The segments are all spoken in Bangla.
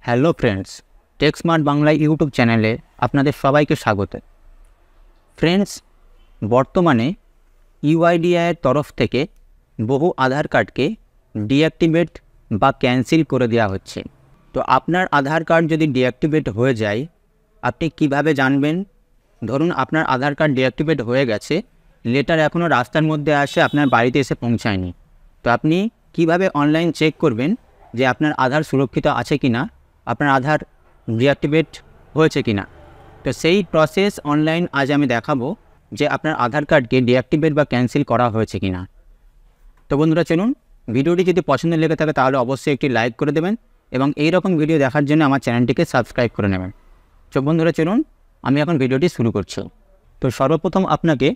Hello friends, Tech Smart Bangla YouTube চ্যানেলে আপনাদের সবাইকে স্বাগত। ফ্রেন্ডস, বর্তমানে ইউআইডিএআইয়ের তরফ থেকে বহু আধার কার্ডকে ডিঅ্যাক্টিভেট বা ক্যান্সেল করে দেওয়া হচ্ছে। তো আপনার আধার কার্ড যদি ডিঅ্যাক্টিভেট হয়ে যায়, আপনি কিভাবে জানবেন? ধরুন আপনার আধার কার্ড ডিঅ্যাক্টিভেট হয়ে গেছে, লেটার এখনও রাস্তার মধ্যে আসে, আপনার বাড়িতে এসে পৌঁছায়নি। তো আপনি কিভাবে অনলাইন চেক করবেন যে আপনার আধার সুরক্ষিত আছে কি না, আপনার আধার ডিঅ্যাক্টিভেট হয়েছে কি না? তো সেই প্রসেস অনলাইন আজ আমি দেখাবো যে আপনার আধার কার্ডকে ডিঅ্যাক্টিভেট বা ক্যান্সেল করা হয়েছে কি না। তো বন্ধুরা চলুন, ভিডিওটি যদি পছন্দ লেগে থাকে তাহলে অবশ্যই একটি লাইক করে দেবেন এবং এই রকম ভিডিও দেখার জন্য আমার চ্যানেলটিকে সাবস্ক্রাইব করে নেবেন। তো বন্ধুরা চলুন, আমি এখন ভিডিওটি শুরু করছি। তো সর্বপ্রথম আপনাকে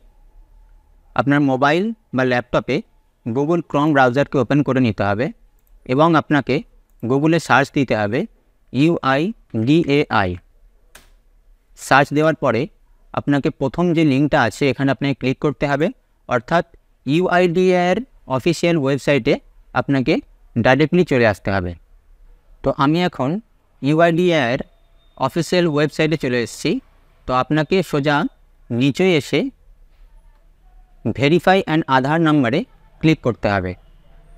আপনার মোবাইল বা ল্যাপটপে গুগল ক্রোম ব্রাউজারকে ওপেন করে নিতে হবে এবং আপনাকে গুগলে সার্চ দিতে হবে ইউআইডিএআই। সার্চ দেওয়ার পরে আপনাকে প্রথম যে লিঙ্কটা আছে এখানে আপনাকে ক্লিক করতে হবে, অর্থাৎ ইউআইডিএআইয়ের অফিসিয়াল ওয়েবসাইটে আপনাকে ডাইরেক্টলি চলে আসতে হবে। তো আমি এখন ইউআইডিএআইয়ের অফিসিয়াল ওয়েবসাইটে চলে এসেছি। তো আপনাকে সোজা নিচে এসে ভেরিফাই অ্যান্ড আধার নাম্বারে ক্লিক করতে হবে।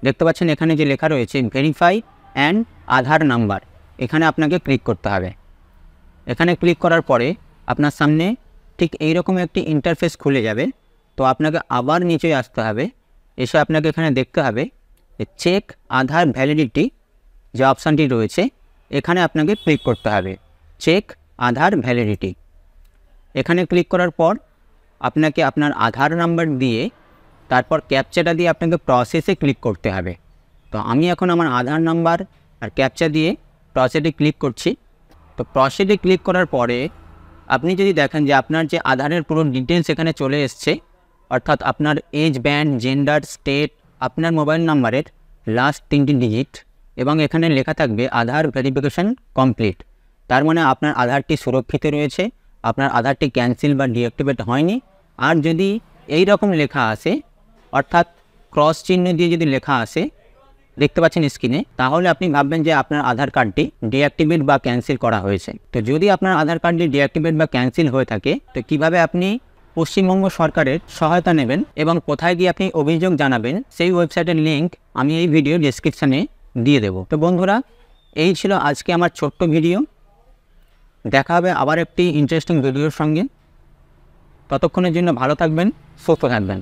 দেখতে পাচ্ছেন এখানে যে লেখা রয়েছে ভেরিফাই অ্যান্ড আধার নাম্বার, এখানে আপনাকে ক্লিক করতে হবে। এখানে ক্লিক করার পরে আপনার সামনে ঠিক এইরকম একটি ইন্টারফেস খুলে যাবে। তো আপনাকে আবার নিচে আসতে হবে, এসে আপনাকে এখানে দেখতে হবে চেক আধার ভ্যালিডিটি যে অপশানটি রয়েছে এখানে আপনাকে ক্লিক করতে হবে, চেক আধার ভ্যালিডিটি। এখানে ক্লিক করার পর আপনাকে আপনার আধার নাম্বার দিয়ে তারপর ক্যাপচাটা দিয়ে আপনাকে প্রসেসে ক্লিক করতে হবে। তো আমি এখন আমার আধার নাম্বার আর ক্যাপচা দিয়ে প্রসেসে ক্লিক করছি। তো প্রসেসে ক্লিক করার পরে আপনি যদি দেখেন যে আপনার যে আধারের পুরো ডিটেলস এখানে চলে এসছে, অর্থাৎ আপনার এজ ব্যান্ড, জেন্ডার, স্টেট, আপনার মোবাইল নাম্বারের লাস্ট 3টি ডিজিট এবং এখানে লেখা থাকবে আধার ভেরিফিকেশন কমপ্লিট। তার মানে আপনার আধারটি সুরক্ষিত রয়েছে, আপনার আধারটি ক্যান্সেল বা ডিঅ্যাক্টিভেট হয়নি। আর যদি এই রকম লেখা আসে, অর্থাৎ ক্রস চিহ্ন দিয়ে যদি লেখা আসে দেখতে পাচ্ছেন স্ক্রিনে, তাহলে আপনি ভাববেন যে আপনার আধার কার্ডটি ডিঅ্যাক্টিভেট বা ক্যান্সেল করা হয়েছে। তো যদি আপনার আধার কার্ডটি ডিঅ্যাক্টিভেট বা ক্যান্সেল হয়ে থাকে, তো কিভাবে আপনি পশ্চিমবঙ্গ সরকারের সহায়তা নেবেন এবং কোথায় গিয়ে আপনি অভিযোগ জানাবেন, সেই ওয়েবসাইটের লিঙ্ক আমি এই ভিডিও ডেসক্রিপশানে দিয়ে দেবো। তো বন্ধুরা, এই ছিল আজকে আমার ছোট্ট ভিডিও। দেখা হবে আবার একটি ইন্টারেস্টিং ভিডিওর সঙ্গে। ততক্ষণের জন্য ভালো থাকবেন, সুস্থ থাকবেন।